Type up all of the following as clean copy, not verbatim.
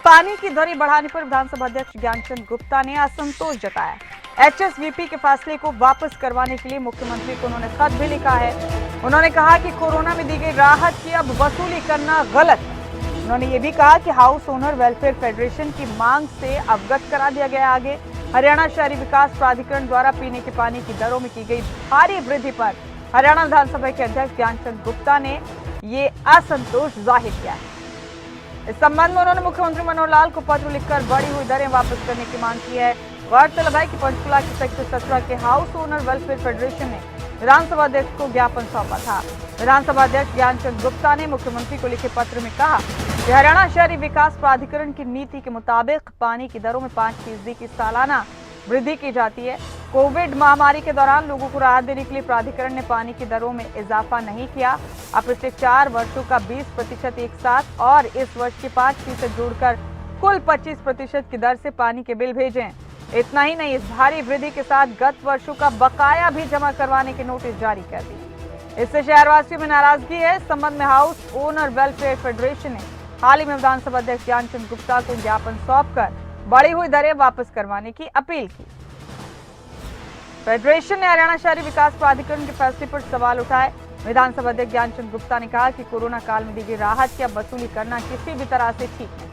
पानी की दरें बढ़ाने पर विधानसभा अध्यक्ष ज्ञानचंद गुप्ता ने असंतोष जताया। एचएसवीपी के फैसले को वापस करवाने के लिए मुख्यमंत्री को उन्होंने खत भी लिखा है। उन्होंने कहा कि कोरोना में दी गई राहत की अब वसूली करना गलत है। उन्होंने ये भी कहा कि हाउस ओनर वेलफेयर फेडरेशन की मांग से अवगत करा दिया गया। आगे हरियाणा शहरी विकास प्राधिकरण द्वारा पीने के पानी की दरों में की गई भारी वृद्धि पर हरियाणा विधानसभा के अध्यक्ष ज्ञानचंद गुप्ता ने ये असंतोष जाहिर किया है। इस संबंध में उन्होंने मुख्यमंत्री मनोहर लाल को पत्र लिखकर बढ़ी हुई दरें वापस करने की मांग की है। गौरतलब है कि पंचकुला के सेक्टर 17 के हाउस ओनर वेलफेयर फेडरेशन ने विधानसभा अध्यक्ष को ज्ञापन सौंपा था। विधानसभा अध्यक्ष ज्ञानचंद गुप्ता ने मुख्यमंत्री को लिखे पत्र में कहा कि हरियाणा शहरी विकास प्राधिकरण की नीति के मुताबिक पानी की दरों में 5% की सालाना वृद्धि की जाती है। कोविड महामारी के दौरान लोगों को राहत देने के लिए प्राधिकरण ने पानी की दरों में इजाफा नहीं किया। अब पिछले 4 वर्षों का 20% एक साथ और इस वर्ष के 5% जोड़कर कुल 25% की दर से पानी के बिल भेजें। इतना ही नहीं, इस भारी वृद्धि के साथ गत वर्षों का बकाया भी जमा करवाने के नोटिस जारी कर दिए। इससे शहरवासियों में नाराजगी है। इस संबंध में हाउस ओनर वेलफेयर फेडरेशन ने हाल ही में विधानसभा अध्यक्ष ज्ञानचंद गुप्ता को ज्ञापन सौंपकर बढ़ी हुई दरें वापस करवाने की अपील की। फेडरेशन ने हरियाणा शहरी विकास प्राधिकरण के फैसले पर सवाल उठाए। विधानसभा अध्यक्ष ज्ञानचंद गुप्ता ने कहा कि कोरोना काल में दी गई राहत की अब वसूली करना किसी भी तरह से ठीक नहीं।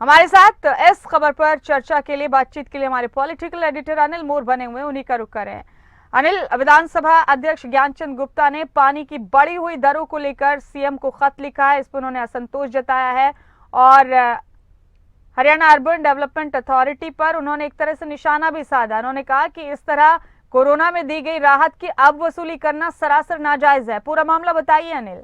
हमारे साथ इस खबर पर चर्चा के लिए, बातचीत के लिए हमारे पॉलिटिकल एडिटर अनिल मोर बने हुए, उन्हीं का रुख करें। अनिल, विधानसभा अध्यक्ष ज्ञानचंद गुप्ता ने पानी की बढ़ी हुई दरों को लेकर सीएम को खत लिखा है। इस पर उन्होंने असंतोष जताया है और हरियाणा अर्बन डेवलपमेंट अथॉरिटी पर उन्होंने एक तरह से निशाना भी साधा। उन्होंने कहा कि इस तरह कोरोना में दी गई राहत की अब वसूली करना सरासर नाजायज है। पूरा मामला बताइए अनिल।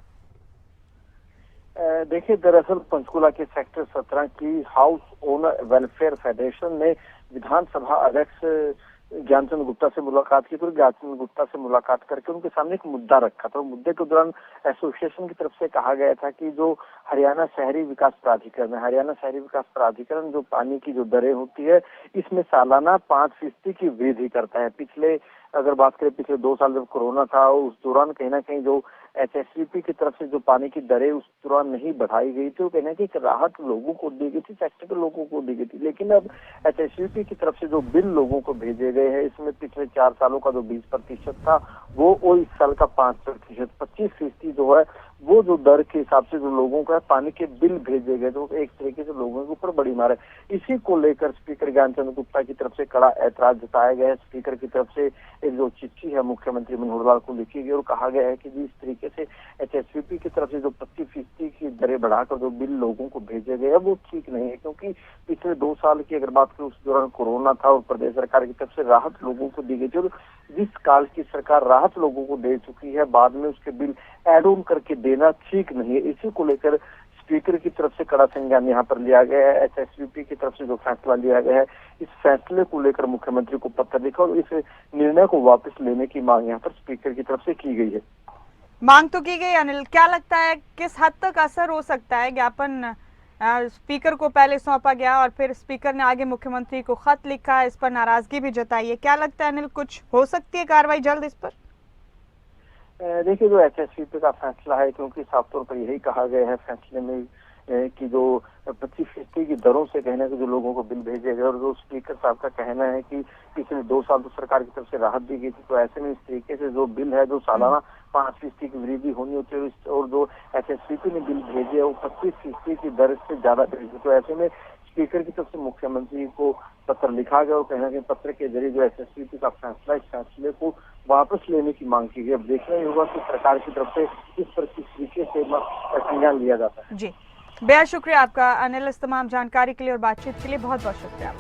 देखिए, दरअसल पंचकुला के सेक्टर 17 की हाउस ओनर वेलफेयर फेडरेशन ने विधानसभा अध्यक्ष ज्ञानचंद गुप्ता से मुलाकात की। तो ज्ञानचंद गुप्ता से मुलाकात करके उनके सामने एक मुद्दा रखा था। मुद्दे के दौरान एसोसिएशन की तरफ से कहा गया था कि जो हरियाणा शहरी विकास प्राधिकरण है, हरियाणा शहरी विकास प्राधिकरण जो पानी की जो दरें होती है, इसमें सालाना 5% की वृद्धि करता है। अगर बात करें पिछले 2 साल जब कोरोना था, उस दौरान कहीं ना कहीं जो एचएसवीपी की तरफ से जो पानी की दरें उस दौरान नहीं बढ़ाई गई थी, वो कहना कि एक राहत लोगों को दी गई थी, सेक्टर के लोगों को दी गई थी। लेकिन अब एचएसवीपी की तरफ से जो बिल लोगों को भेजे गए हैं, इसमें पिछले 4 सालों का जो 20% था वो इस साल का 5%, 25% जो है वो जो दर के हिसाब से जो लोगों का पानी के बिल भेजे गए, तो एक तरीके से लोगों के ऊपर बड़ी मार है। इसी को लेकर स्पीकर ज्ञानचंद गुप्ता की तरफ से कड़ा ऐतराज जताया गया है। स्पीकर की तरफ से एक जो चिट्ठी है मुख्यमंत्री मनोहर लाल को लिखी गई और कहा गया है कि जिस तरीके से एचएसवीपी की तरफ से जो 25% की दरें बढ़ाकर जो बिल लोगों को भेजे गए वो ठीक नहीं है। क्योंकि पिछले 2 साल की अगर बात करें, उस दौरान कोरोना था और प्रदेश सरकार की तरफ से राहत लोगों को दी गई थी। और जिस काल की सरकार राहत लोगों को दे चुकी है, बाद में उसके बिल एड ऑन करके देना ठीक नहीं है। इसी को लेकर स्पीकर की तरफ से कड़ा संज्ञान यहाँ पर लिया गया है। एचएसवीपी की तरफ से जो फैसला लिया गया है, इस फैसले को लेकर मुख्यमंत्री को पत्र लिखा और इस निर्णय को वापस लेने की मांग यहाँ पर स्पीकर की तरफ से की गई है। मांग तो की गई अनिल, क्या लगता है किस हद तक असर हो सकता है? ज्ञापन स्पीकर को पहले सौंपा गया और फिर स्पीकर ने आगे मुख्यमंत्री को खत लिखा, इस पर नाराजगी भी जताई है। क्या लगता है अनिल, कुछ हो सकती है कार्रवाई जल्द इस पर? देखिए, जो एचएसवीपी का फैसला है, क्योंकि साफ तौर पर यही कहा गया है फैसले में कि जो 25% की दरों से कहना कि जो लोगों को बिल भेजे गए, और जो स्पीकर साहब का कहना है कि पिछले 2 साल तो सरकार की तरफ से राहत दी गई थी, तो ऐसे में इस तरीके से जो बिल है जो सालाना 5% की वृद्धि होनी होती है, और जो एचएसवीपी ने बिल भेजे वो 25% की दर से ज्यादा भेजे। तो ऐसे में स्पीकर की तरफ से मुख्यमंत्री को पत्र लिखा गया और कहना कि पत्र के जरिए जो एचएसवीपी का फैसला, इस फैसले को वापस लेने की मांग की गई। अब देखना ही होगा कि सरकार की तरफ से किस पर किस तरीके से संज्ञान लिया जाता है। जी, बेहद शुक्रिया आपका अनिल, इस तमाम जानकारी के लिए और बातचीत के लिए बहुत बहुत शुक्रिया।